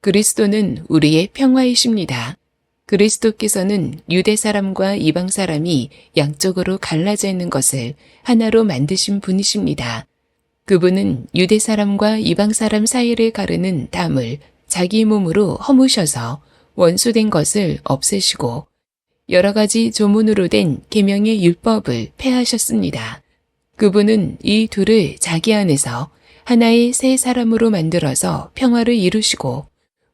그리스도는 우리의 평화이십니다. 그리스도께서는 유대 사람과 이방 사람이 양쪽으로 갈라져 있는 것을 하나로 만드신 분이십니다. 그분은 유대 사람과 이방 사람 사이를 가르는 담을 자기 몸으로 허무셔서 원수된 것을 없애시고 여러 가지 조문으로 된 계명의 율법을 폐하셨습니다. 그분은 이 둘을 자기 안에서 하나의 새 사람으로 만들어서 평화를 이루시고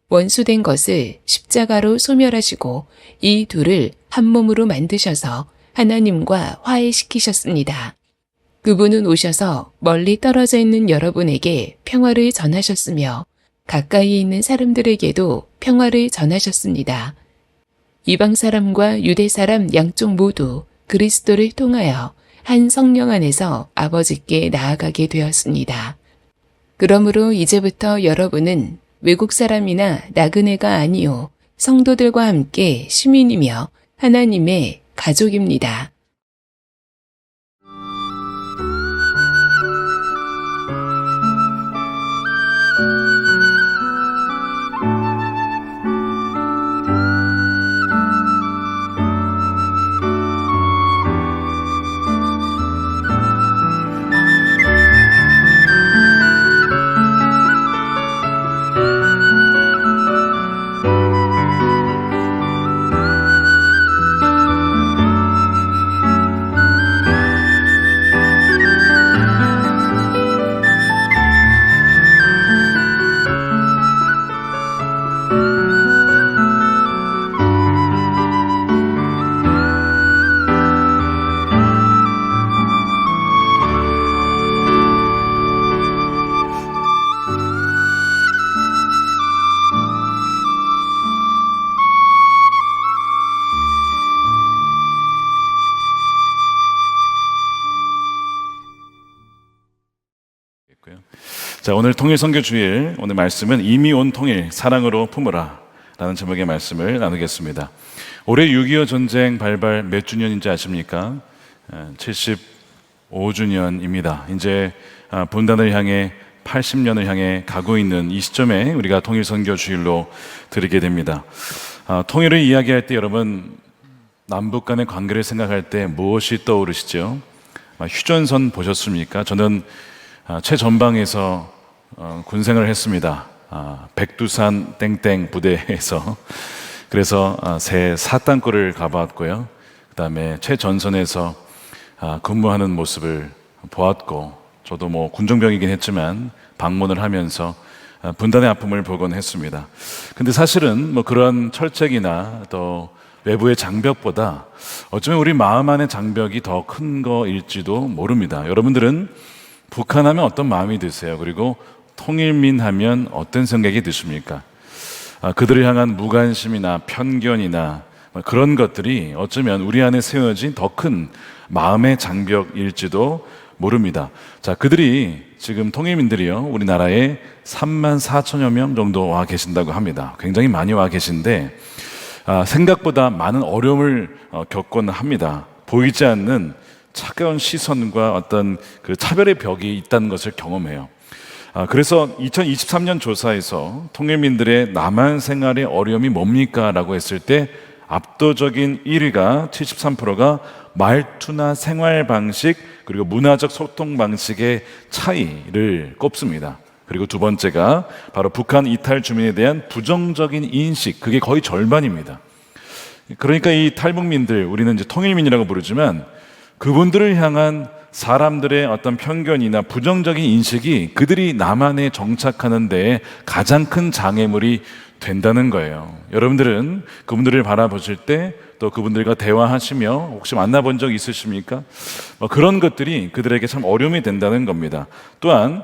원수된 것을 십자가로 소멸하시고 이 둘을 한 몸으로 만드셔서 하나님과 화해시키셨습니다. 그분은 오셔서 멀리 떨어져 있는 여러분에게 평화를 전하셨으며 가까이 있는 사람들에게도 평화를 전하셨습니다. 이방 사람과 유대 사람 양쪽 모두 그리스도를 통하여 한 성령 안에서 아버지께 나아가게 되었습니다. 그러므로 이제부터 여러분은 외국 사람이나 나그네가 아니요 성도들과 함께 시민이며 하나님의 가족입니다. 자, 오늘 통일 선교 주일 오늘 말씀은 이미 온 통일 사랑으로 품으라 라는 제목의 말씀을 나누겠습니다. 올해 6.25 전쟁 발발 몇 주년인지 아십니까? 75주년입니다. 이제 분단을 향해 80년을 향해 가고 있는 이 시점에 우리가 통일 선교 주일로 드리게 됩니다. 통일을 이야기할 때 여러분 남북 간의 관계를 생각할 때 무엇이 떠오르시죠? 휴전선 보셨습니까? 저는 최전방에서 군생을 했습니다. 백두산 땡땡 부대에서. 그래서 새 사단골을 가봤고요. 그 다음에 최전선에서 근무하는 모습을 보았고, 저도 뭐 군종병이긴 했지만 방문을 하면서 분단의 아픔을 보곤 했습니다. 근데 사실은 뭐 그런 철책이나 또 외부의 장벽보다 어쩌면 우리 마음 안의 장벽이 더 큰 거일지도 모릅니다. 여러분들은 북한하면 어떤 마음이 드세요? 그리고 통일민 하면 어떤 생각이 드십니까? 그들을 향한 무관심이나 편견이나 그런 것들이 어쩌면 우리 안에 세워진 더 큰 마음의 장벽일지도 모릅니다. 자, 그들이 지금 통일민들이요, 우리나라에 3만 4천여 명 정도 와 계신다고 합니다. 굉장히 많이 와 계신데 생각보다 많은 어려움을 겪곤 합니다. 보이지 않는 차가운 시선과 어떤 그 차별의 벽이 있다는 것을 경험해요. 그래서 2023년 조사에서 통일민들의 남한 생활의 어려움이 뭡니까? 라고 했을 때 압도적인 1위가 73%가 말투나 생활 방식 그리고 문화적 소통 방식의 차이를 꼽습니다. 그리고 두 번째가 바로 북한 이탈 주민에 대한 부정적인 인식, 그게 거의 절반입니다. 그러니까 이 탈북민들, 우리는 이제 통일민이라고 부르지만 그분들을 향한 사람들의 어떤 편견이나 부정적인 인식이 그들이 남한에 정착하는 데에 가장 큰 장애물이 된다는 거예요. 여러분들은 그분들을 바라보실 때 또 그분들과 대화하시며 혹시 만나본 적 있으십니까? 그런 것들이 그들에게 참 어려움이 된다는 겁니다. 또한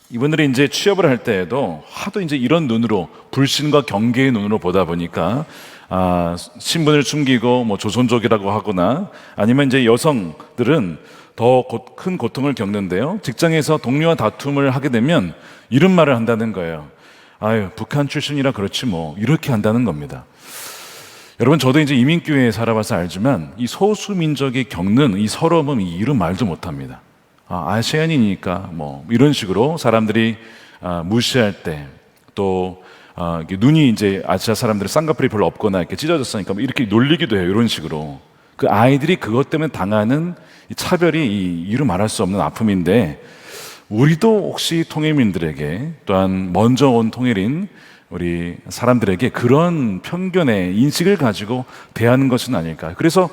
이분들이 이제 취업을 할 때에도 하도 이제 이런 눈으로, 불신과 경계의 눈으로 보다 보니까 신분을 숨기고 뭐 조선족이라고 하거나, 아니면 이제 여성들은 더 큰 고통을 겪는데요, 직장에서 동료와 다툼을 하게 되면 이런 말을 한다는 거예요. 아유, 북한 출신이라 그렇지 뭐, 이렇게 한다는 겁니다. 여러분, 저도 이제 이민교회에 살아봐서 알지만 이 소수민족이 겪는 이 서러움은 이런 말도 못합니다. 아시안이니까 뭐 이런 식으로 사람들이 무시할 때, 또 이게 눈이 이제 아시아 사람들은 쌍꺼풀이 별로 없거나 이렇게 찢어졌으니까 뭐 이렇게 놀리기도 해요. 이런 식으로. 그 아이들이 그것 때문에 당하는 이 차별이 이루 말할 수 없는 아픔인데, 우리도 혹시 통일민들에게, 또한 먼저 온 통일인 우리 사람들에게 그런 편견의 인식을 가지고 대하는 것은 아닐까. 그래서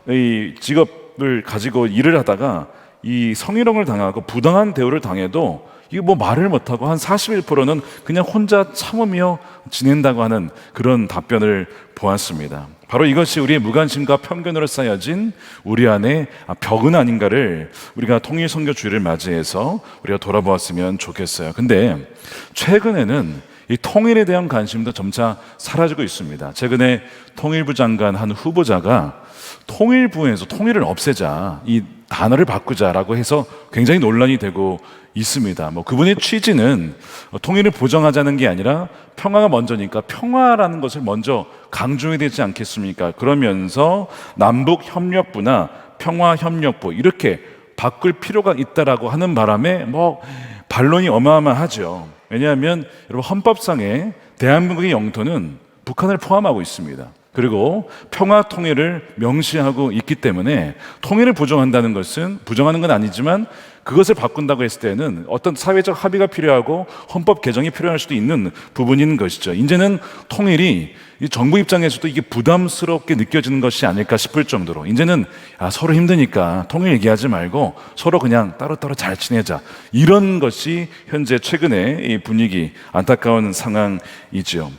이 직업을 가지고 일을 하다가 이 성희롱을 당하고 부당한 대우를 당해도 이게 뭐 말을 못하고 한 41%는 그냥 혼자 참으며 지낸다고 하는 그런 답변을 보았습니다. 바로 이것이 우리의 무관심과 편견으로 쌓여진 우리 안에 벽은 아닌가를 우리가 통일선교주의를 맞이해서 우리가 돌아보았으면 좋겠어요. 근데 최근에는 이 통일에 대한 관심도 점차 사라지고 있습니다. 최근에 통일부 장관 한 후보자가 통일부에서 통일을 없애자, 이 단어를 바꾸자라고 해서 굉장히 논란이 되고 있습니다. 뭐 그분의 취지는 통일을 보장하자는 게 아니라 평화가 먼저니까 평화라는 것을 먼저 강조해야 되지 않겠습니까? 그러면서 남북협력부나 평화협력부 이렇게 바꿀 필요가 있다라고 하는 바람에 뭐 반론이 어마어마하죠. 왜냐하면 여러분, 헌법상에 대한민국의 영토는 북한을 포함하고 있습니다. 그리고 평화 통일을 명시하고 있기 때문에 통일을 부정한다는 것은, 부정하는 건 아니지만 그것을 바꾼다고 했을 때는 어떤 사회적 합의가 필요하고 헌법 개정이 필요할 수도 있는 부분인 것이죠. 이제는 통일이 이 정부 입장에서도 이게 부담스럽게 느껴지는 것이 아닐까 싶을 정도로, 이제는 서로 힘드니까 통일 얘기하지 말고 서로 그냥 따로따로 잘 지내자, 이런 것이 현재 최근의 이 분위기, 안타까운 상황이지요.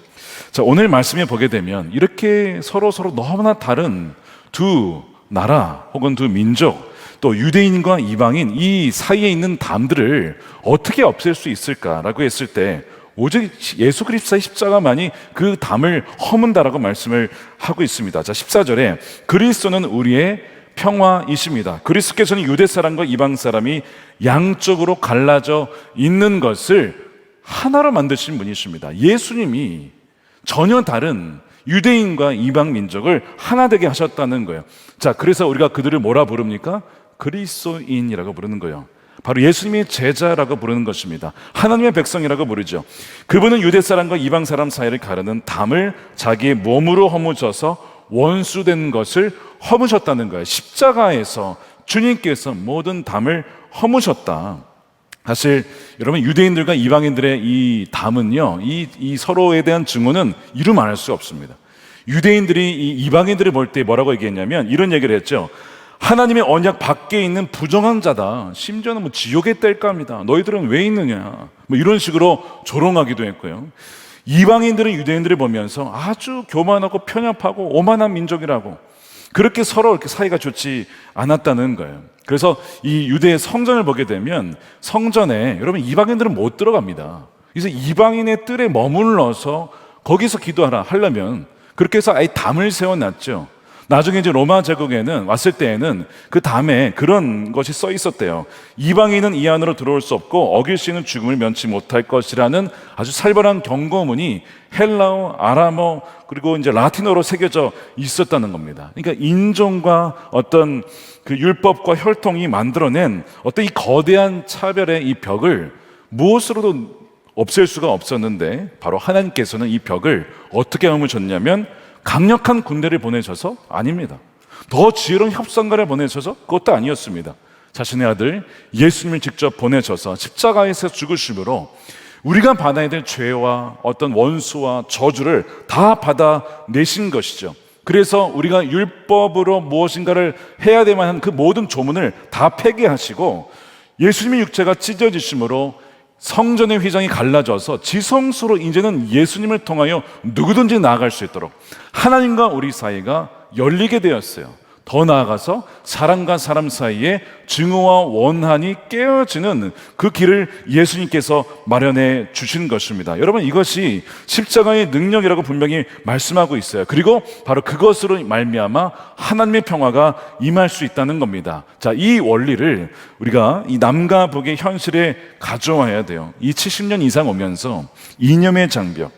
자, 오늘 말씀에 보게 되면 이렇게 서로 너무나 다른 두 나라 혹은 두 민족, 또 유대인과 이방인 이 사이에 있는 담들을 어떻게 없앨 수 있을까라고 했을 때 오직 예수 그리스도의 십자가만이 그 담을 허문다라고 말씀을 하고 있습니다. 자, 14절에 그리스도는 우리의 평화이십니다. 그리스도께서는 유대 사람과 이방 사람이 양쪽으로 갈라져 있는 것을 하나로 만드신 분이십니다. 예수님이 전혀 다른 유대인과 이방 민족을 하나 되게 하셨다는 거예요. 자, 그래서 우리가 그들을 뭐라 부릅니까? 그리스도인이라고 부르는 거예요. 바로 예수님의 제자라고 부르는 것입니다. 하나님의 백성이라고 부르죠. 그분은 유대 사람과 이방 사람 사이를 가르는 담을 자기의 몸으로 허무셔서 원수된 것을 허무셨다는 거예요. 십자가에서 주님께서 모든 담을 허무셨다. 사실 여러분, 유대인들과 이방인들의 이 담은요, 이 서로에 대한 증오는 이루 말할 수 없습니다. 유대인들이 이 이방인들을 볼 때 뭐라고 얘기했냐면 이런 얘기를 했죠. 하나님의 언약 밖에 있는 부정한 자다. 심지어는 뭐 지옥에 뗄까 합니다. 너희들은 왜 있느냐. 뭐 이런 식으로 조롱하기도 했고요. 이방인들은 유대인들을 보면서 아주 교만하고 편협하고 오만한 민족이라고, 그렇게 서로 이렇게 사이가 좋지 않았다는 거예요. 그래서 이 유대의 성전을 보게 되면 성전에 여러분, 이방인들은 못 들어갑니다. 그래서 이방인의 뜰에 머물러서 거기서 하려면 그렇게 해서 아예 담을 세워놨죠. 나중에 이제 로마 제국에는 왔을 때에는 그 담에 그런 것이 써 있었대요. 이방인은 이 안으로 들어올 수 없고 어길 수 있는 죽음을 면치 못할 것이라는 아주 살벌한 경고문이 헬라어, 아람어, 그리고 이제 라틴어로 새겨져 있었다는 겁니다. 그러니까 인종과 어떤 그 율법과 혈통이 만들어낸 어떤 이 거대한 차별의 이 벽을 무엇으로도 없앨 수가 없었는데, 바로 하나님께서는 이 벽을 어떻게 허무셨냐면 강력한 군대를 보내셔서 아닙니다. 더 지혜로운 협상가를 보내셔서 그것도 아니었습니다. 자신의 아들 예수님을 직접 보내셔서 십자가에서 죽으심으로 우리가 받아야 될 죄와 어떤 원수와 저주를 다 받아내신 것이죠. 그래서 우리가 율법으로 무엇인가를 해야 될 만한 그 모든 조문을 다 폐기하시고 예수님의 육체가 찢어지심으로 성전의 휘장이 갈라져서 지성소로 이제는 예수님을 통하여 누구든지 나아갈 수 있도록 하나님과 우리 사이가 열리게 되었어요. 더 나아가서 사람과 사람 사이에 증오와 원한이 깨어지는 그 길을 예수님께서 마련해 주신 것입니다. 여러분, 이것이 십자가의 능력이라고 분명히 말씀하고 있어요. 그리고 바로 그것으로 말미암아 하나님의 평화가 임할 수 있다는 겁니다. 자, 이 원리를 우리가 이 남과 북의 현실에 가져와야 돼요. 이 70년 이상 오면서 이념의 장벽,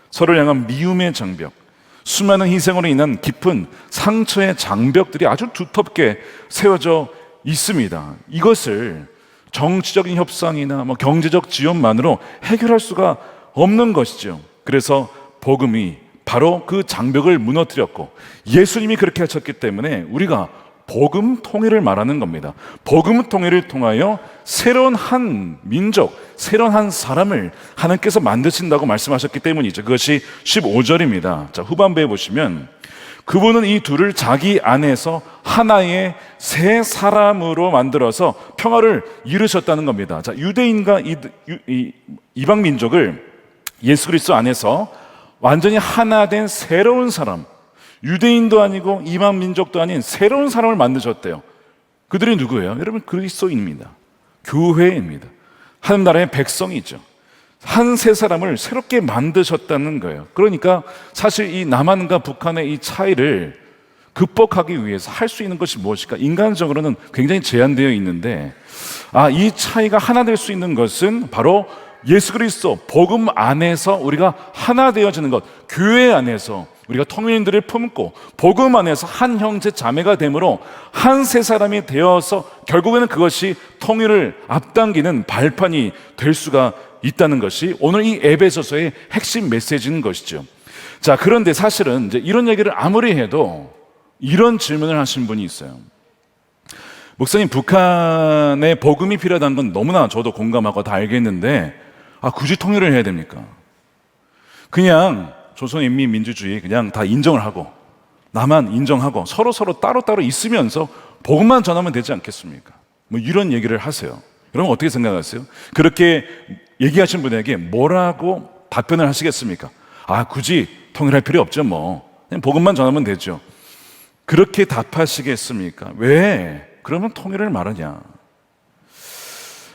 서로를 향한 미움의 장벽, 수많은 희생으로 인한 깊은 상처의 장벽들이 아주 두텁게 세워져 있습니다. 이것을 정치적인 협상이나 경제적 지원만으로 해결할 수가 없는 것이죠. 그래서 복음이 바로 그 장벽을 무너뜨렸고, 예수님이 그렇게 하셨기 때문에 우리가 복음 통일을 말하는 겁니다. 복음 통일을 통하여 새로운 한 민족, 새로운 한 사람을 하나님께서 만드신다고 말씀하셨기 때문이죠. 그것이 15절입니다. 자, 후반부에 보시면 그분은 이 둘을 자기 안에서 하나의 새 사람으로 만들어서 평화를 이루셨다는 겁니다. 자, 유대인과 이방 민족을 예수 그리스도 안에서 완전히 하나 된 새로운 사람, 유대인도 아니고 이방 민족도 아닌 새로운 사람을 만드셨대요. 그들이 누구예요? 여러분, 그리스도인입니다. 교회입니다. 하나님 나라의 백성이죠. 한 세 사람을 새롭게 만드셨다는 거예요. 그러니까 사실 이 남한과 북한의 이 차이를 극복하기 위해서 할 수 있는 것이 무엇일까? 인간적으로는 굉장히 제한되어 있는데, 이 차이가 하나 될 수 있는 것은 바로 예수 그리스도 복음 안에서 우리가 하나 되어지는 것, 교회 안에서 우리가 통일인들을 품고 복음 안에서 한 형제 자매가 되므로 한 세 사람이 되어서 결국에는 그것이 통일을 앞당기는 발판이 될 수가 있다는 것이 오늘 이 에베소서의 핵심 메시지인 것이죠. 자, 그런데 사실은 이제 이런 얘기를 아무리 해도 이런 질문을 하신 분이 있어요. 목사님, 북한에 복음이 필요하다는 건 너무나 저도 공감하고 다 알겠는데 굳이 통일을 해야 됩니까? 그냥 조선인민민주주의 그냥 다 인정을 하고 나만 인정하고 서로 따로따로 있으면서 복음만 전하면 되지 않겠습니까? 뭐 이런 얘기를 하세요. 여러분 어떻게 생각하세요? 그렇게 얘기하신 분에게 뭐라고 답변을 하시겠습니까? 굳이 통일할 필요 없죠, 뭐 그냥 복음만 전하면 되죠. 그렇게 답하시겠습니까? 왜? 그러면 통일을 말하냐?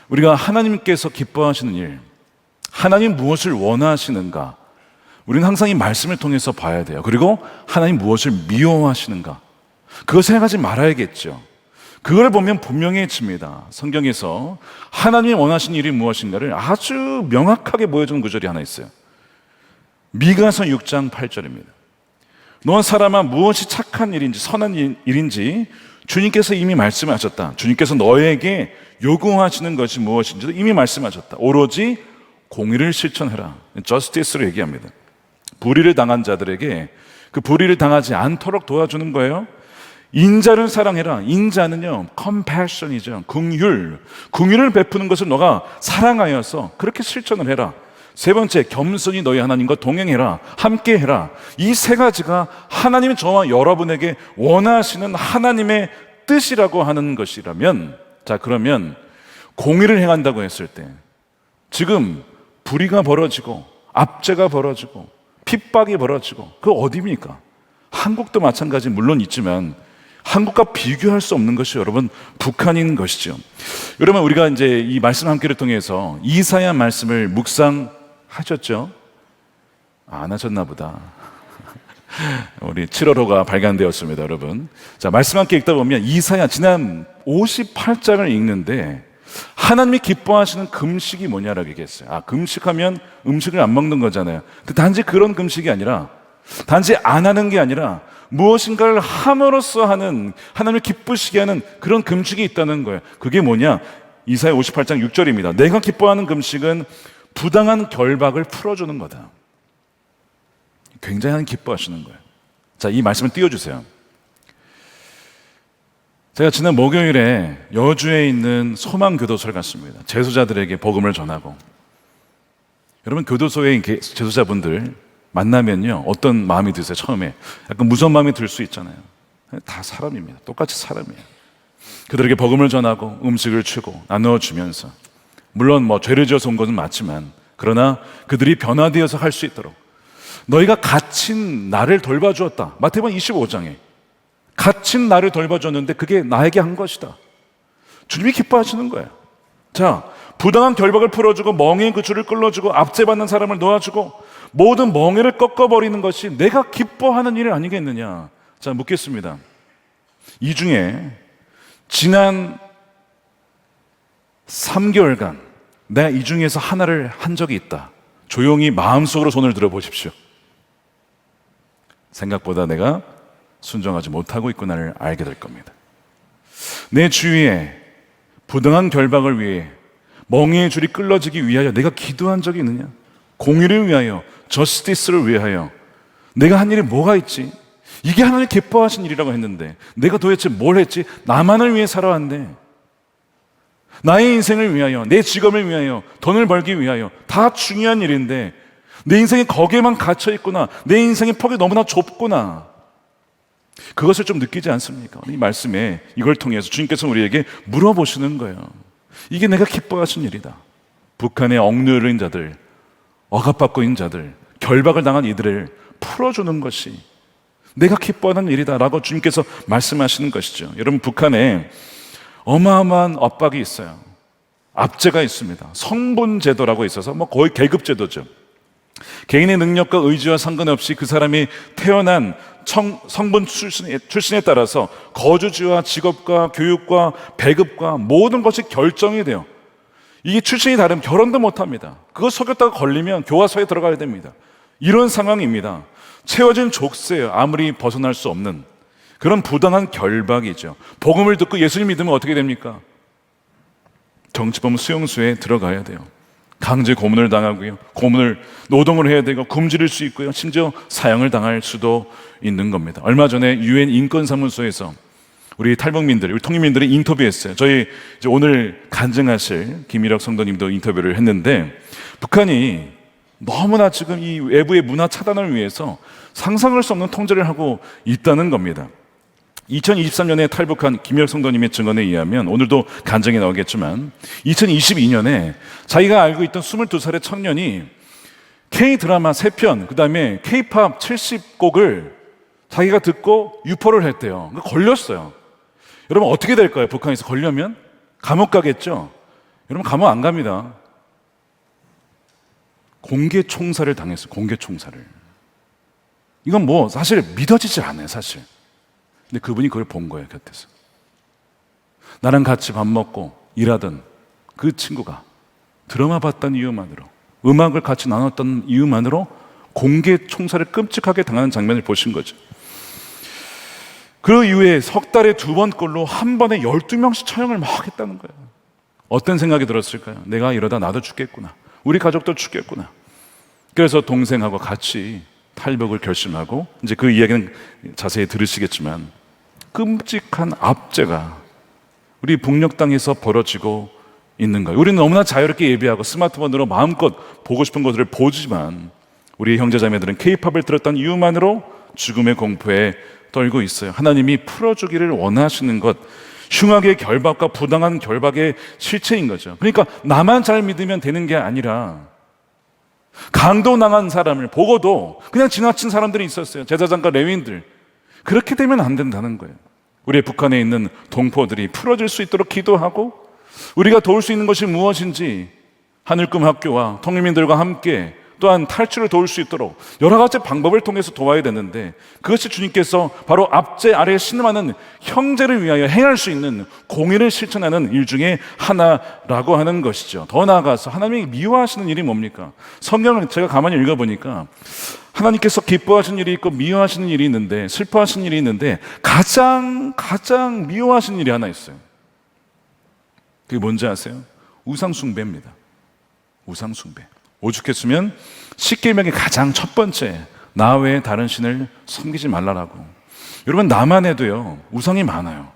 우리가 하나님께서 기뻐하시는 일, 하나님 무엇을 원하시는가, 우리는 항상 이 말씀을 통해서 봐야 돼요. 그리고 하나님 무엇을 미워하시는가, 그거 생각하지 말아야겠죠. 그걸 보면 분명해집니다. 성경에서 하나님이 원하시는 일이 무엇인가를 아주 명확하게 보여주는 구절이 하나 있어요. 미가서 6장 8절입니다. 너는 사람아, 무엇이 착한 일인지 선한 일인지 주님께서 이미 말씀하셨다. 주님께서 너에게 요구하시는 것이 무엇인지도 이미 말씀하셨다. 오로지 공의를 실천해라. 저스티스로 얘기합니다. 불의를 당한 자들에게 그 불의를 당하지 않도록 도와주는 거예요. 인자를 사랑해라. 인자는요, 컴패션이죠. 긍휼을 베푸는 것을 너가 사랑하여서 그렇게 실천을 해라. 세 번째, 겸손히 너희 하나님과 동행해라. 함께 해라. 이 세 가지가 하나님이 저와 여러분에게 원하시는 하나님의 뜻이라고 하는 것이라면, 자, 그러면 공의를 행한다고 했을 때 지금 불의가 벌어지고 압제가 벌어지고 핍박이 벌어지고 그 어디입니까? 한국도 마찬가지 물론 있지만 한국과 비교할 수 없는 것이 여러분 북한인 것이죠. 여러분, 우리가 이제 이 말씀 함께를 통해서 이사야 말씀을 묵상하셨죠? 안 하셨나 보다. 우리 7월호가 발간되었습니다, 여러분. 자, 말씀 함께 읽다 보면 이사야 지난 58장을 읽는데 하나님이 기뻐하시는 금식이 뭐냐라고 얘기했어요. 금식하면 음식을 안 먹는 거잖아요. 근데 단지 그런 금식이 아니라, 단지 안 하는 게 아니라 무엇인가를 함으로써 하는, 하나님을 기쁘시게 하는 그런 금식이 있다는 거예요. 그게 뭐냐? 이사야 58장 6절입니다. 내가 기뻐하는 금식은 부당한 결박을 풀어주는 거다. 굉장히 기뻐하시는 거예요. 자, 이 말씀을 띄워주세요. 제가 지난 목요일에 여주에 있는 소망교도소를 갔습니다. 재소자들에게 복음을 전하고. 여러분, 교도소에 재소자분들 만나면요, 어떤 마음이 드세요? 처음에 약간 무서운 마음이 들 수 있잖아요. 다 사람입니다. 똑같이 사람이에요. 그들에게 복음을 전하고 음식을 주고 나누어주면서, 물론 뭐 죄를 지어서 온 것은 맞지만, 그러나 그들이 변화되어서 할 수 있도록 너희가 갇힌 나를 돌봐주었다. 마태복음 25장에 갇힌 나를 돌봐줬는데 그게 나에게 한 것이다. 주님이 기뻐하시는 거예요. 자, 부당한 결박을 풀어주고 멍에의 그 줄을 끌어주고 압제받는 사람을 놓아주고 모든 멍에를 꺾어버리는 것이 내가 기뻐하는 일 아니겠느냐. 자, 묻겠습니다. 이 중에 지난 3개월간 내가 이 중에서 하나를 한 적이 있다. 조용히 마음속으로 손을 들어보십시오. 생각보다 내가 순종하지 못하고 있구나를 알게 될 겁니다. 내 주위에 부당한 결박을 위해 멍에의 줄이 끌어지기 위하여 내가 기도한 적이 있느냐? 공의를 위하여, 저스티스를 위하여 내가 한 일이 뭐가 있지? 이게 하나님 기뻐하신 일이라고 했는데 내가 도대체 뭘 했지? 나만을 위해 살아왔네. 나의 인생을 위하여, 내 직업을 위하여, 돈을 벌기 위하여 다 중요한 일인데 내 인생이 거기에만 갇혀 있구나. 내 인생의 폭이 너무나 좁구나. 그것을 좀 느끼지 않습니까? 이 말씀에 이걸 통해서 주님께서 우리에게 물어보시는 거예요. 이게 내가 기뻐하신 일이다. 북한의 억누른 자들, 억압받고 있는 자들, 결박을 당한 이들을 풀어주는 것이 내가 기뻐하는 일이다 라고 주님께서 말씀하시는 것이죠. 여러분, 북한에 어마어마한 압박이 있어요. 압제가 있습니다. 성분제도라고 있어서 거의 계급제도죠. 개인의 능력과 의지와 상관없이 그 사람이 태어난 성분 출신에 따라서 거주지와 직업과 교육과 배급과 모든 것이 결정이 돼요. 이게 출신이 다르면 결혼도 못합니다. 그거 속였다가 걸리면 교화소에 들어가야 됩니다. 이런 상황입니다. 채워진 족쇄예요. 아무리 벗어날 수 없는 그런 부당한 결박이죠. 복음을 듣고 예수님 믿으면 어떻게 됩니까? 정치범 수용소에 들어가야 돼요. 강제 고문을 당하고요. 노동을 해야 되고 굶주릴 수 있고요. 심지어 사형을 당할 수도 있는 겁니다. 얼마 전에 유엔 인권사무소에서 우리 탈북민들, 우리 통일민들이 인터뷰했어요. 저희 이제 오늘 간증하실 김일혁 성도님도 인터뷰를 했는데 북한이 너무나 지금 이 외부의 문화 차단을 위해서 상상할 수 없는 통제를 하고 있다는 겁니다. 2023년에 탈북한 김일혁 성도님의 증언에 의하면 오늘도 간증이 나오겠지만 2022년에 자기가 알고 있던 22살의 청년이 K-드라마 3편, 그 다음에 K-팝 70곡을 자기가 듣고 유포를 했대요. 걸렸어요. 여러분 어떻게 될까요? 북한에서 걸려면? 감옥 가겠죠? 여러분 감옥 안 갑니다. 공개 총살을 당했어요. 공개 총살을. 이건 사실 믿어지지 않아요. 사실. 근데 그분이 그걸 본 거예요. 곁에서. 나랑 같이 밥 먹고 일하던 그 친구가 드라마 봤던 이유만으로, 음악을 같이 나눴던 이유만으로 공개 총살을 끔찍하게 당하는 장면을 보신 거죠. 그 이후에 석 달에 2번꼴로 한 번에 12명씩 처형을 막 했다는 거예요. 어떤 생각이 들었을까요? 내가 이러다 나도 죽겠구나. 우리 가족도 죽겠구나. 그래서 동생하고 같이 탈북을 결심하고, 이제 그 이야기는 자세히 들으시겠지만 끔찍한 압제가 우리 북녘 땅에서 벌어지고 있는 거예요. 우리는 너무나 자유롭게 예배하고 스마트폰으로 마음껏 보고 싶은 것들을 보지만 우리 형제자매들은 K-팝을 들었던 이유만으로 죽음의 공포에 떨고 있어요. 하나님이 풀어주기를 원하시는 것, 흉악의 결박과 부당한 결박의 실체인 거죠. 그러니까 나만 잘 믿으면 되는 게 아니라 강도당한 사람을 보고도 그냥 지나친 사람들이 있었어요. 제사장과 레위인들. 그렇게 되면 안 된다는 거예요. 우리 북한에 있는 동포들이 풀어질 수 있도록 기도하고 우리가 도울 수 있는 것이 무엇인지 하늘꿈 학교와 통일민들과 함께 또한 탈출을 도울 수 있도록 여러 가지 방법을 통해서 도와야 되는데 그것이 주님께서 바로 압제 아래에 신음하는 형제를 위하여 행할 수 있는 공의를 실천하는 일 중에 하나라고 하는 것이죠. 더 나아가서 하나님이 미워하시는 일이 뭡니까? 성경을 제가 가만히 읽어보니까 하나님께서 기뻐하시는 일이 있고 미워하시는 일이 있는데, 슬퍼하시는 일이 있는데 가장 미워하시는 일이 하나 있어요. 그게 뭔지 아세요? 우상숭배입니다. 우상숭배. 오죽했으면 십계명의 가장 첫 번째, 나 외에 다른 신을 섬기지 말라라고. 여러분, 나만 해도요 우상이 많아요.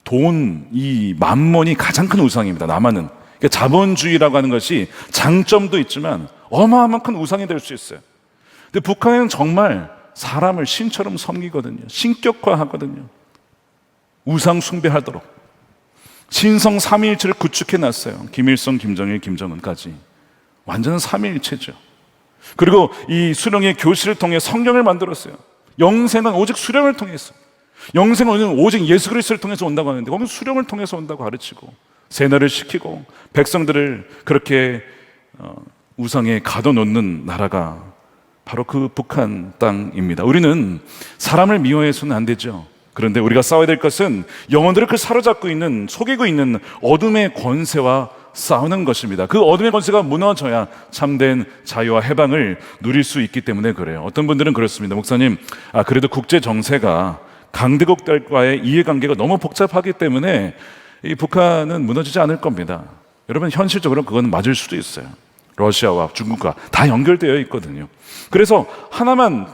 돈, 이 만몬이 가장 큰 우상입니다. 나만은. 그러니까 자본주의라고 하는 것이 장점도 있지만 어마어마한 큰 우상이 될 수 있어요. 근데 북한에는 정말 사람을 신처럼 섬기거든요. 신격화하거든요. 우상 숭배하도록 신성 삼위일체를 구축해놨어요. 김일성, 김정일, 김정은까지 완전한 삼위일체죠. 그리고 이 수령의 교실을 통해 성경을 만들었어요. 영생은 오직 수령을 통해서, 영생은 오직 예수 그리스도를 통해서 온다고 하는데 거기는 수령을 통해서 온다고 가르치고 세뇌를 시키고 백성들을 그렇게 우상에 가둬놓는 나라가 바로 그 북한 땅입니다. 우리는 사람을 미워해서는 안 되죠. 그런데 우리가 싸워야 될 것은 영혼들을 사로잡고 있는, 속이고 있는 어둠의 권세와 싸우는 것입니다. 그 어둠의 권세가 무너져야 참된 자유와 해방을 누릴 수 있기 때문에 그래요. 어떤 분들은 그렇습니다. 목사님, 그래도 국제 정세가 강대국들과의 이해관계가 너무 복잡하기 때문에 이 북한은 무너지지 않을 겁니다. 여러분, 현실적으로 그건 맞을 수도 있어요. 러시아와 중국과 다 연결되어 있거든요. 그래서 하나만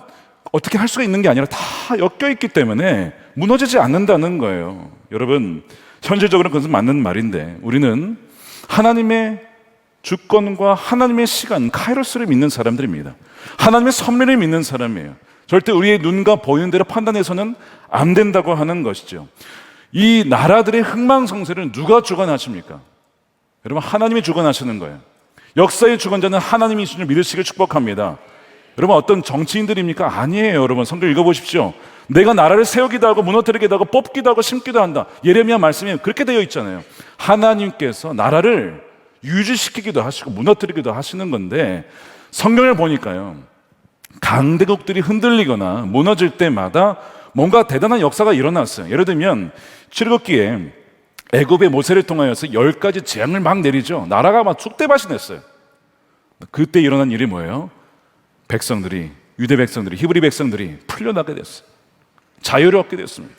어떻게 할 수가 있는 게 아니라 다 엮여 있기 때문에 무너지지 않는다는 거예요. 여러분, 현실적으로 그것은 맞는 말인데 우리는 하나님의 주권과 하나님의 시간, 카이로스를 믿는 사람들입니다. 하나님의 섭리를 믿는 사람이에요. 절대 우리의 눈과 보이는 대로 판단해서는 안 된다고 하는 것이죠. 이 나라들의 흥망성쇠를 누가 주관하십니까? 여러분, 하나님이 주관하시는 거예요. 역사의 주관자는 하나님이신 줄 믿으시길 축복합니다. 여러분, 어떤 정치인들입니까? 아니에요. 여러분, 성경 읽어보십시오. 내가 나라를 세우기도 하고 무너뜨리기도 하고 뽑기도 하고 심기도 한다. 예레미야 말씀에 그렇게 되어 있잖아요. 하나님께서 나라를 유지시키기도 하시고 무너뜨리기도 하시는 건데, 성경을 보니까요, 강대국들이 흔들리거나 무너질 때마다 뭔가 대단한 역사가 일어났어요. 예를 들면 출애굽기에 애굽의 모세를 통하여서 10가지 재앙을 막 내리죠. 나라가 막 쑥대밭이 됐어요. 그때 일어난 일이 뭐예요? 백성들이, 유대 백성들이, 히브리 백성들이 풀려나게 됐어요. 자유를 얻게 됐습니다.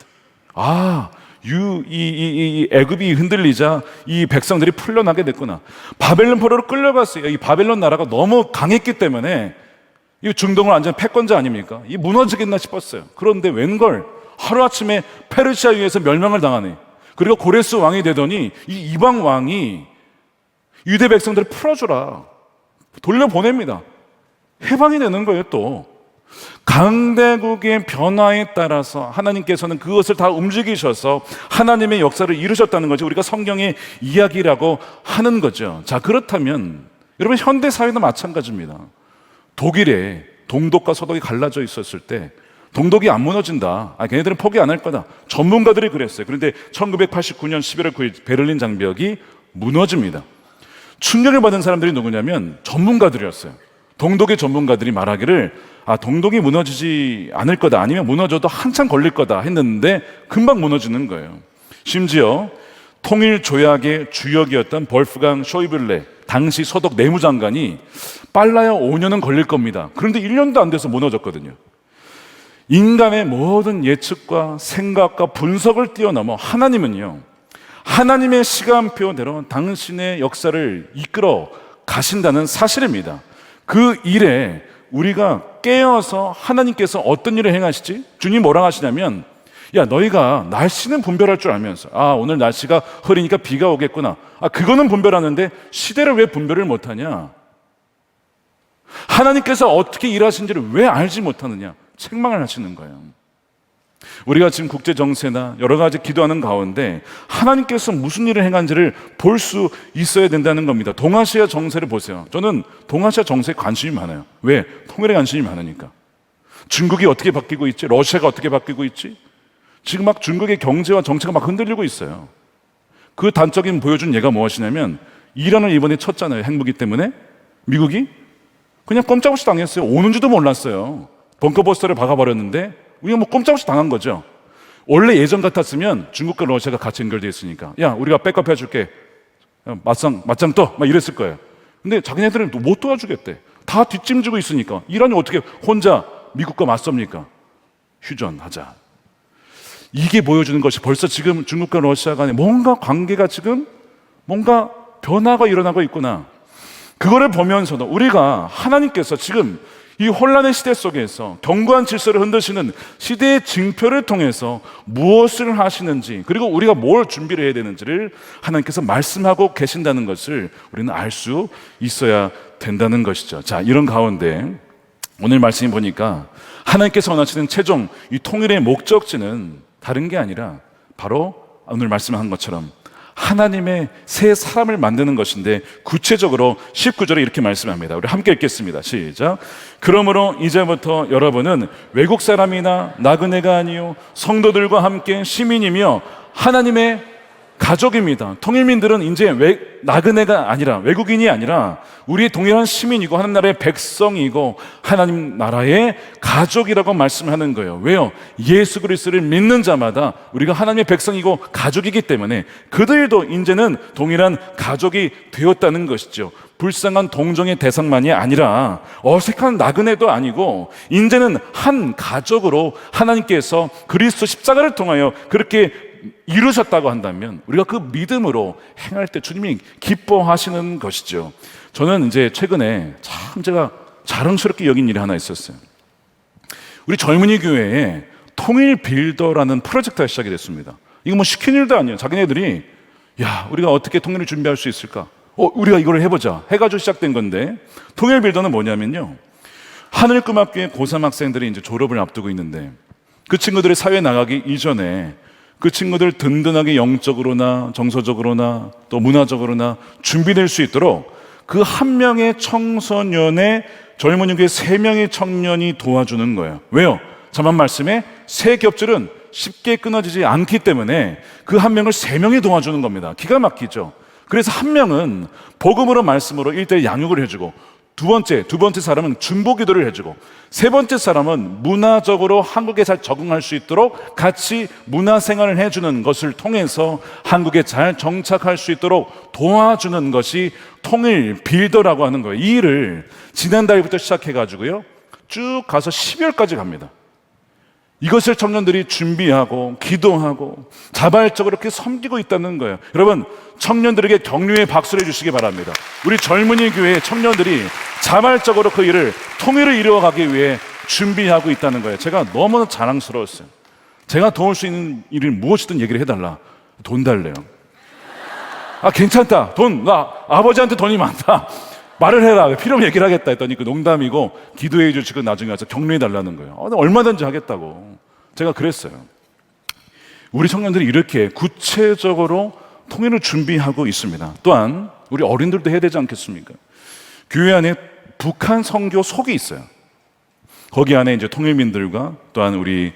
이 애굽이 흔들리자 이 백성들이 풀려나게 됐구나. 바벨론 포로로 끌려갔어요. 이 바벨론 나라가 너무 강했기 때문에 이 중동을 완전 패권자 아닙니까? 이 무너지겠나 싶었어요. 그런데 웬걸 하루아침에 페르시아에 의해서 멸망을 당하네. 그리고 고레스 왕이 되더니 이 이방 왕이 유대 백성들을 풀어주라, 돌려보냅니다. 해방이 되는 거예요. 또 강대국의 변화에 따라서 하나님께서는 그것을 다 움직이셔서 하나님의 역사를 이루셨다는 거죠. 우리가 성경의 이야기라고 하는 거죠. 자, 그렇다면 여러분, 현대 사회도 마찬가지입니다. 독일에 동독과 서독이 갈라져 있었을 때 동독이 안 무너진다, 걔네들은 포기 안 할 거다, 전문가들이 그랬어요. 그런데 1989년 11월 9일 베를린 장벽이 무너집니다. 충격을 받은 사람들이 누구냐면 전문가들이었어요. 동독의 전문가들이 말하기를 동독이 무너지지 않을 거다, 아니면 무너져도 한참 걸릴 거다 했는데 금방 무너지는 거예요. 심지어 통일 조약의 주역이었던 볼프강 쇼이블레 당시 서독 내무장관이 빨라야 5년은 걸릴 겁니다. 그런데 1년도 안 돼서 무너졌거든요. 인간의 모든 예측과 생각과 분석을 뛰어넘어 하나님은요, 하나님의 시간표대로 당신의 역사를 이끌어 가신다는 사실입니다. 그 일에 우리가 깨어서 하나님께서 어떤 일을 행하시지? 주님 뭐라 하시냐면, 야, 너희가 날씨는 분별할 줄 알면서 오늘 날씨가 흐리니까 비가 오겠구나, 그거는 분별하는데 시대를 왜 분별을 못하냐? 하나님께서 어떻게 일하신지를 왜 알지 못하느냐? 책망을 하시는 거예요. 우리가 지금 국제 정세나 여러 가지 기도하는 가운데 하나님께서 무슨 일을 행한지를 볼 수 있어야 된다는 겁니다. 동아시아 정세를 보세요. 저는 동아시아 정세에 관심이 많아요. 왜? 통일에 관심이 많으니까. 중국이 어떻게 바뀌고 있지? 러시아가 어떻게 바뀌고 있지? 지금 막 중국의 경제와 정치가 막 흔들리고 있어요. 그 단적인 보여준 예가 무엇이냐면, 이란을 이번에 쳤잖아요. 핵무기 때문에. 미국이 그냥 꼼짝없이 당했어요. 오는지도 몰랐어요. 벙커버스터를 박아버렸는데 우리가 뭐 꼼짝없이 당한 거죠. 원래 예전 같았으면 중국과 러시아가 같이 연결되어 있으니까, 야, 우리가 백업 해줄게, 맞짱 떠, 막 이랬을 거예요. 근데 자기네들은 못 도와주겠대. 다 뒷짐지고 있으니까 이란이 어떻게 혼자 미국과 맞섭니까? 휴전하자. 이게 보여주는 것이 벌써 지금 중국과 러시아 간에 뭔가 관계가 지금 뭔가 변화가 일어나고 있구나. 그거를 보면서도 우리가 하나님께서 지금 이 혼란의 시대 속에서 견고한 질서를 흔드시는 시대의 징표를 통해서 무엇을 하시는지, 그리고 우리가 뭘 준비를 해야 되는지를 하나님께서 말씀하고 계신다는 것을 우리는 알 수 있어야 된다는 것이죠. 자, 이런 가운데 오늘 말씀을 보니까 하나님께서 원하시는 최종 이 통일의 목적지는 다른 게 아니라 바로 오늘 말씀한 것처럼 하나님의 새 사람을 만드는 것인데, 구체적으로 19절에 이렇게 말씀합니다. 우리 함께 읽겠습니다. 시작. 그러므로 이제부터 여러분은 외국 사람이나 나그네가 아니요 성도들과 함께 시민이며 하나님의 가족입니다. 통일민들은 이제 나그네가 아니라, 외국인이 아니라 우리의 동일한 시민이고 하나님 나라의 백성이고 하나님 나라의 가족이라고 말씀하는 거예요. 왜요? 예수 그리스도를 믿는 자마다 우리가 하나님의 백성이고 가족이기 때문에 그들도 이제는 동일한 가족이 되었다는 것이죠. 불쌍한 동정의 대상만이 아니라 어색한 나그네도 아니고 이제는 한 가족으로 하나님께서 그리스도 십자가를 통하여 그렇게 이루셨다고 한다면 우리가 그 믿음으로 행할 때 주님이 기뻐하시는 것이죠. 저는 이제 최근에 참 제가 자랑스럽게 여긴 일이 하나 있었어요. 우리 젊은이 교회에 통일 빌더라는 프로젝트가 시작이 됐습니다. 이거 뭐 시킨 일도 아니에요. 자기네들이 야, 우리가 어떻게 통일을 준비할 수 있을까? 우리가 이걸 해보자 해가지고 시작된 건데, 통일 빌더는 뭐냐면요, 하늘꿈학교의 고3 학생들이 이제 졸업을 앞두고 있는데 그 친구들이 사회에 나가기 이전에 그 친구들 든든하게 영적으로나 정서적으로나 또 문화적으로나 준비될 수 있도록 그 한 명의 청소년의 젊은이 교회 3명의 청년이 도와주는 거예요. 왜요? 자만 말씀에 새 겹줄은 쉽게 끊어지지 않기 때문에 그 한 명을 3명이 도와주는 겁니다. 기가 막히죠. 그래서 한 명은 복음으로 말씀으로 1대1 양육을 해주고, 두 번째 사람은 중보 기도를 해주고, 세 번째 사람은 문화적으로 한국에 잘 적응할 수 있도록 같이 문화 생활을 해주는 것을 통해서 한국에 잘 정착할 수 있도록 도와주는 것이 통일 빌더라고 하는 거예요. 이 일을 지난달부터 시작해가지고요, 쭉 가서 12월까지 갑니다. 이것을 청년들이 준비하고 기도하고 자발적으로 이렇게 섬기고 있다는 거예요. 여러분, 청년들에게 격려의 박수를 해주시기 바랍니다. 우리 젊은이 교회 청년들이 자발적으로 그 일을, 통일을 이루어가기 위해 준비하고 있다는 거예요. 제가 너무나 자랑스러웠어요. 제가 도울 수 있는 일을 무엇이든 얘기를 해달라. 돈 달래요. 괜찮다, 나 아버지한테 돈이 많다, 말을 해라, 필요하면 얘기를 하겠다 했더니 그 농담이고 기도해 주시고 나중에 와서 격려해 달라는 거예요. 얼마든지 하겠다고 제가 그랬어요. 우리 청년들이 이렇게 구체적으로 통일을 준비하고 있습니다. 또한 우리 어린들도 해야 되지 않겠습니까? 교회 안에 북한 선교 속이 있어요. 거기 안에 이제 통일민들과 또한 우리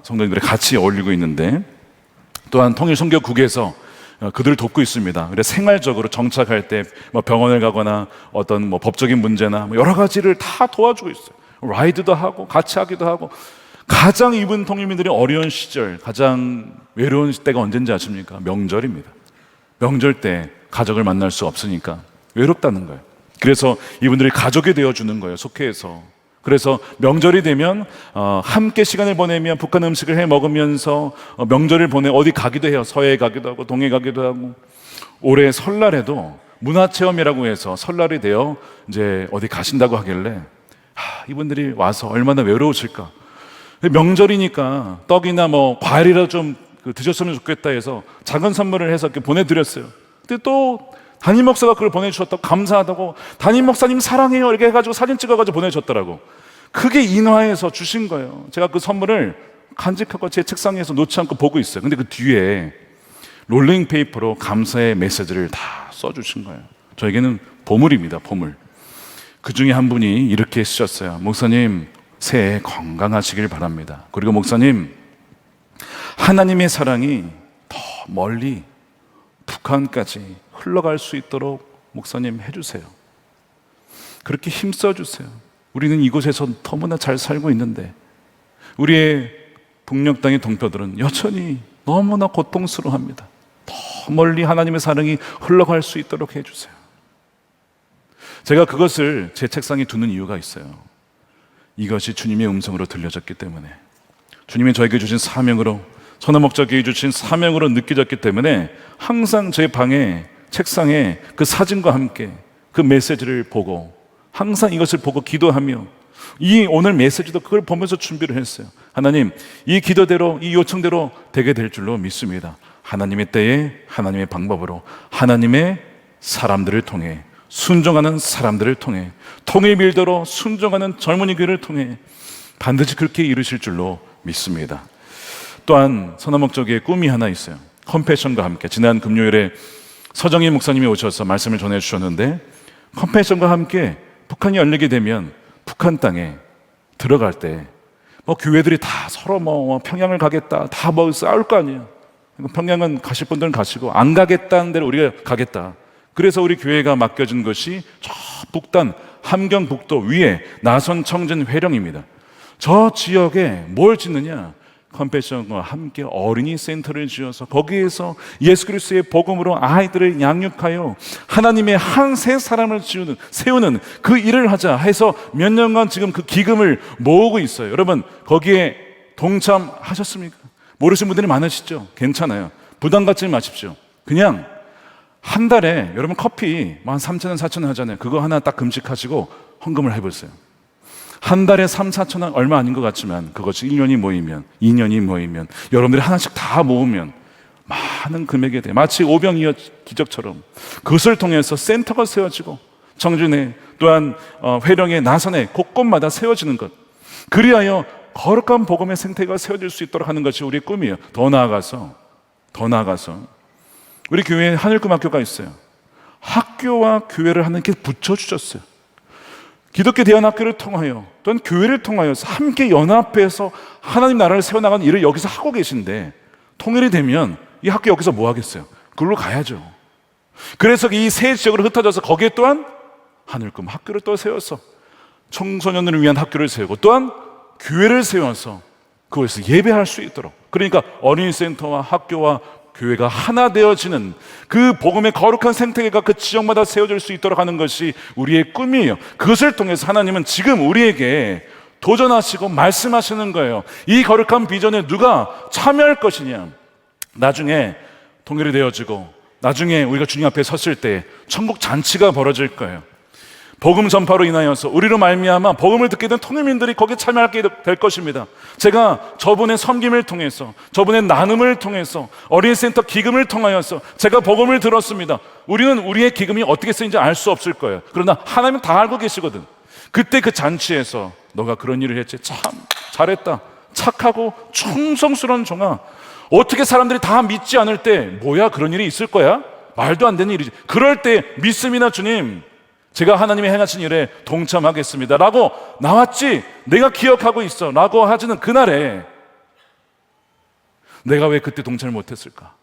성도님들이 같이 어울리고 있는데, 또한 통일 선교국에서 그들을 돕고 있습니다. 그래서 생활적으로 정착할 때 뭐 병원을 가거나 어떤 뭐 법적인 문제나 뭐 여러 가지를 다 도와주고 있어요. 라이드도 하고 같이 하기도 하고. 가장 이분 통일민들이 어려운 시절, 가장 외로운 때가 언제인지 아십니까? 명절입니다. 명절 때 가족을 만날 수 없으니까 외롭다는 거예요. 그래서 이분들이 가족이 되어주는 거예요, 속회에서. 그래서 명절이 되면 함께 시간을 보내면 북한 음식을 해 먹으면서 명절을 보내 어디 가기도 해요. 서해 가기도 하고 동해 가기도 하고. 올해 설날에도 문화체험이라고 해서 설날이 되어 이제 어디 가신다고 하길래 이분들이 와서 얼마나 외로우실까. 명절이니까 떡이나 뭐 과일이라도 좀 드셨으면 좋겠다 해서 작은 선물을 해서 이렇게 보내드렸어요. 근데 또 담임 목사가 그걸 보내주셨다고, 감사하다고, 담임 목사님 사랑해요 이렇게 해가지고 사진 찍어가지고 보내주셨더라고. 그게 인화해서 주신 거예요. 제가 그 선물을 간직하고 제 책상에서 놓지 않고 보고 있어요. 근데 그 뒤에 롤링페이퍼로 감사의 메시지를 다 써주신 거예요. 저에게는 보물입니다, 보물. 그 중에 한 분이 이렇게 쓰셨어요. 목사님, 새해 건강하시길 바랍니다. 그리고 목사님, 하나님의 사랑이 더 멀리 북한까지 흘러갈 수 있도록 목사님 해주세요. 그렇게 힘써주세요. 우리는 이곳에서 너무나 잘 살고 있는데 우리의 북녘 땅의 동표들은 여전히 너무나 고통스러워합니다. 더 멀리 하나님의 사랑이 흘러갈 수 있도록 해주세요. 제가 그것을 제 책상에 두는 이유가 있어요. 이것이 주님의 음성으로 들려졌기 때문에, 주님이 저에게 주신 사명으로, 선화목자교회에 주신 사명으로 느껴졌기 때문에 항상 제 방에 책상에 그 사진과 함께 그 메시지를 보고, 항상 이것을 보고 기도하며, 이 오늘 메시지도 그걸 보면서 준비를 했어요. 하나님, 이 기도대로, 이 요청대로 되게 될 줄로 믿습니다. 하나님의 때에 하나님의 방법으로, 하나님의 사람들을 통해, 순종하는 사람들을 통해, 통일 빌더로 순종하는 젊은이 교회를 통해 반드시 그렇게 이루실 줄로 믿습니다. 또한 선화목적의 꿈이 하나 있어요. 컴패션과 함께, 지난 금요일에 서정희 목사님이 오셔서 말씀을 전해주셨는데, 컴패션과 함께 북한이 열리게 되면 북한 땅에 들어갈 때 뭐 교회들이 다 서로 뭐 평양을 가겠다, 다 뭐 싸울 거 아니에요. 평양은 가실 분들은 가시고 안 가겠다는 데로 우리가 가겠다. 그래서 우리 교회가 맡겨진 것이 저 북단 함경북도 위에 나선 청진 회령입니다. 저 지역에 뭘 짓느냐? 컴패션과 함께 어린이 센터를 지어서 거기에서 예수 그리스도의 복음으로 아이들을 양육하여 하나님의 한 세 사람을 세우는 그 일을 하자 해서 몇 년간 지금 그 기금을 모으고 있어요. 여러분, 거기에 동참하셨습니까? 모르시는 분들이 많으시죠? 괜찮아요. 부담 갖지 마십시오. 그냥 한 달에 여러분 커피 한 3,000원, 4,000원 하잖아요. 그거 하나 딱 금식하시고 헌금을 해보세요. 한 달에 3, 4천 원 얼마 아닌 것 같지만 그것이 1년이 모이면 2년이 모이면 여러분들이 하나씩 다 모으면 많은 금액이 돼요. 마치 오병이어 기적처럼 그것을 통해서 센터가 세워지고 청주내 또한 회령의 나선에 곳곳마다 세워지는 것, 그리하여 거룩한 복음의 생태가 세워질 수 있도록 하는 것이 우리의 꿈이에요. 더 나아가서 우리 교회에 하늘꿈학교가 있어요. 학교와 교회를 하나님께 붙여주셨어요. 기독교 대안학교를 통하여 또는 교회를 통하여서 함께 연합해서 하나님 나라를 세워나가는 일을 여기서 하고 계신데, 통일이 되면 이 학교 여기서 뭐 하겠어요? 그걸로 가야죠. 그래서 이 세 지역으로 흩어져서 거기에 또한 하늘꿈 학교를 또 세워서 청소년들을 위한 학교를 세우고 또한 교회를 세워서 그곳에서 예배할 수 있도록, 그러니까 어린이센터와 학교와 교회가 하나 되어지는 그 복음의 거룩한 생태계가 그 지역마다 세워질 수 있도록 하는 것이 우리의 꿈이에요. 그것을 통해서 하나님은 지금 우리에게 도전하시고 말씀하시는 거예요. 이 거룩한 비전에 누가 참여할 것이냐. 나중에 통일이 되어지고 나중에 우리가 주님 앞에 섰을 때 천국 잔치가 벌어질 거예요. 복음 전파로 인하여서 우리로 말미암아 복음을 듣게 된 통일민들이 거기에 참여하게 될 것입니다. 제가 저분의 섬김을 통해서, 저분의 나눔을 통해서, 어린이센터 기금을 통하여서 제가 복음을 들었습니다. 우리는 우리의 기금이 어떻게 쓰인지 알 수 없을 거예요. 그러나 하나님은 다 알고 계시거든. 그때 그 잔치에서 너가 그런 일을 했지, 참 잘했다, 착하고 충성스러운 종아, 어떻게 사람들이 다 믿지 않을 때 뭐야 그런 일이 있을 거야? 말도 안 되는 일이지. 그럴 때 믿습니다. 주님, 제가 하나님의 행하신 일에 동참하겠습니다 라고 나왔지, 내가 기억하고 있어 라고 하지는 그날에 내가 왜 그때 동참을 못했을까,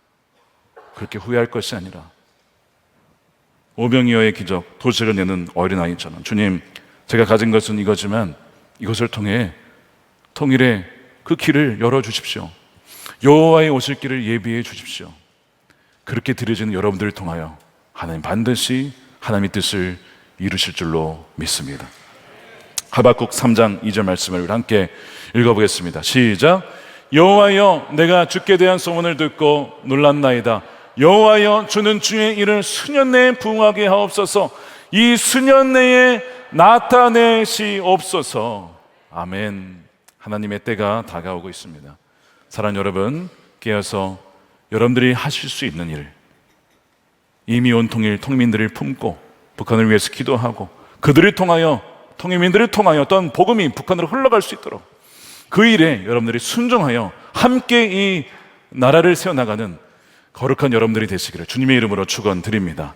그렇게 후회할 것이 아니라 오병이어의 기적, 도시를 내는 어린아이처럼, 주님, 제가 가진 것은 이거지만 이것을 통해 통일의 그 길을 열어주십시오. 여호와의 오실 길을 예비해 주십시오. 그렇게 드려지는 여러분들을 통하여 하나님 반드시 하나님의 뜻을 이루실 줄로 믿습니다. 하박국 3장 2절 말씀을 우리 함께 읽어보겠습니다. 시작. 여호와여, 내가 주께 대한 소문을 듣고 놀랐나이다. 여호와여, 주는 주의 일을 수년 내에 부응하게 하옵소서. 이 수년 내에 나타내시옵소서. 아멘. 하나님의 때가 다가오고 있습니다. 사랑하는 여러분, 깨어서 여러분들이 하실 수 있는 일, 이미 온 통일 통민들을 품고 북한을 위해서 기도하고 그들을 통하여, 통일민들을 통하여 어떤 복음이 북한으로 흘러갈 수 있도록 그 일에 여러분들이 순종하여 함께 이 나라를 세워나가는 거룩한 여러분들이 되시기를 주님의 이름으로 축원드립니다.